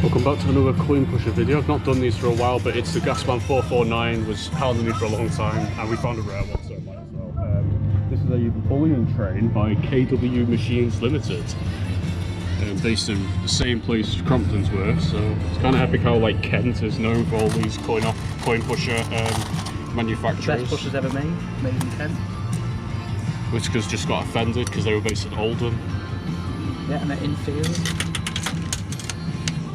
Welcome back to another coin pusher video. I've not done these for a while, but it's the Gasman 449, was hounding me for a long time, and we found a rare one, so might as well. This is a Bullion Train by KW Machines Limited, based in the same place as Crompton's were, so it's kind of epic how like Kent is known for all these coin pusher manufacturers. Best pushers ever made in Kent. Whitaker's just got offended because they were based in Oldham. Yeah, and they're inferior.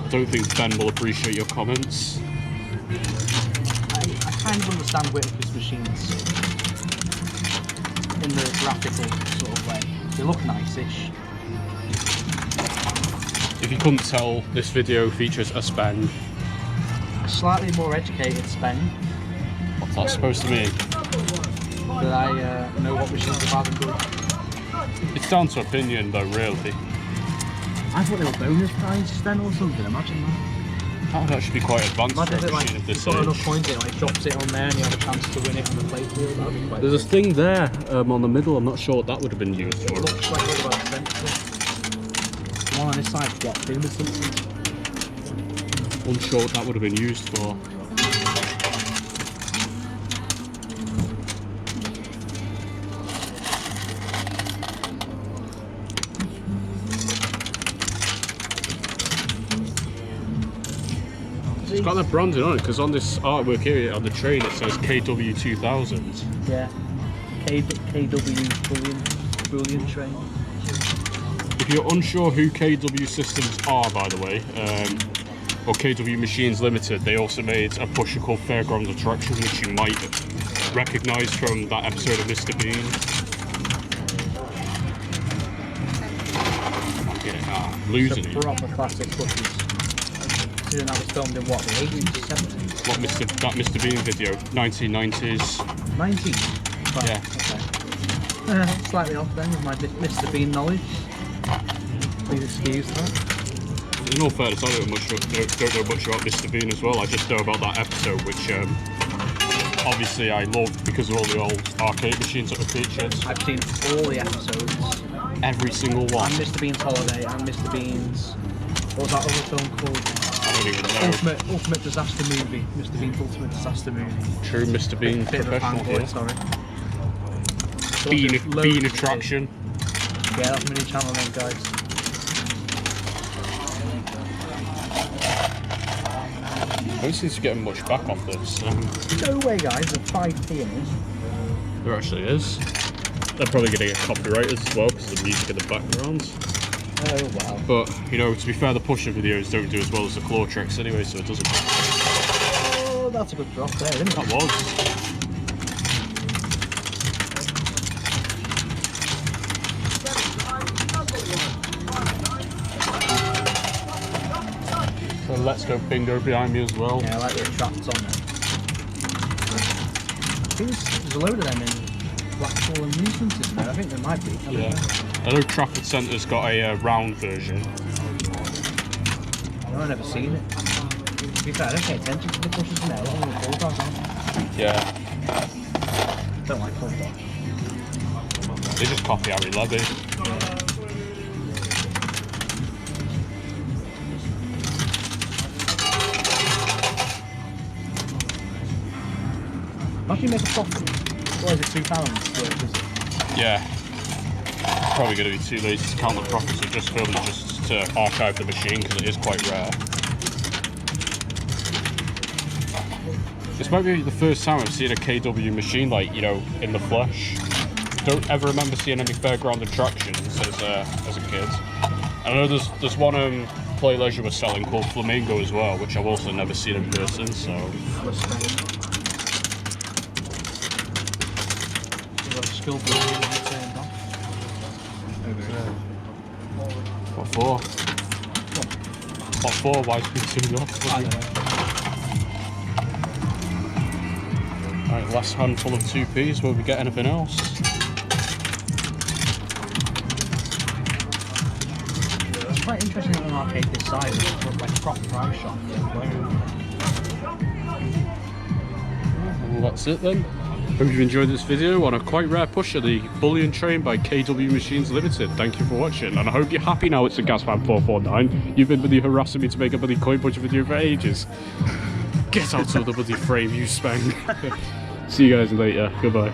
I don't think Ben will appreciate your comments. I kind of understand Whitaker's machines in the graphical sort of way. They look nice-ish. If you couldn't tell, this video features a Speng. A slightly more educated Speng. What's that supposed to mean? That I know what machines are bad and good. It's down to opinion though, really. I thought they were bonus prizes then or something, imagine that. That would actually be quite advanced for a machine of this age. Enough points in, like drops it on there and you have a chance to win it on the playfield. That would be quite There's a thing there on the middle, I'm not sure what that would have been used for. It looks like all about the one on this side dropped in with something. Unsure what that would have been used for. It's got that branding on it because on this artwork here on the train it says KW 2000. Yeah, KW Bullion Train. If you're unsure who KW Systems are, by the way, or KW Machines Limited, they also made a pusher called Fairground Attraction, which you might recognise from that episode of Mr. Bean. I'm losing it. Proper classic pushers. That was filmed in what, the 80s, 70s? What, that Mr. Bean video? 1990s. 90s? Right, yeah. Okay. Slightly off then with my Mr. Bean knowledge. Please excuse that. In all fairness, I don't know much about Mr. Bean as well. I just know about that episode, which obviously I loved because of all the old arcade machines that were featured. I've seen all the episodes. Every single one. And Mr. Bean's Holiday, and Mr. Bean's... What was that other film called? I don't even know. Ultimate Disaster Movie. Mr. Bean's Ultimate Disaster Movie. True, Mr. Bean professional here. Sorry. Bean Attraction. Yeah, that's my new channel name, guys. I don't seem to be getting much back off this. No way, guys. There's 5p in it. There actually is. They're probably going to get copyrighted as well because of the music in the background. Oh wow. But, you know, to be fair, the pusher videos don't do as well as the claw tricks anyway, so it doesn't matter. Oh, that's a good drop there, isn't it? That was. So let's go bingo behind me as well. Yeah, I like the attracts on there. I think there's a load of them in Blackpool amusements, isn't there? I think there might be. Yeah. I know Trafford Centre's got a round version. I've never seen it. To be fair, I don't pay attention to the pushers in there. A lot of them are bulldogs, aren't they? Yeah. Don't like bulldogs. They just copy Harry Levy. Yeah. How do you make a profit? Or is it £2? Yeah. Probably going to be too lazy to count the profits of just filming just to archive the machine because it is quite rare. This might be the first time I've seen a KW machine, like, you know, in the flesh. Don't ever remember seeing any fairground attractions as a kid. I know there's one Play Leisure was selling called Flamingo as well, which I've also never seen in person, so... What for? What for? Why is it too off? I don't know. Alright, last handful of 2p's. Will we get anything else? It's quite interesting in an arcade this size. It looks like a proper prize shop. Well, that's it then. Hope you've enjoyed this video on a quite rare push of the Bullion Train by KW Machines Limited. Thank you for watching, and I hope you're happy now it's a Gasman 449. You've been bloody harassing me to make a bloody coin puncher video for ages. Get out of the bloody frame, you spang. See you guys later. Goodbye.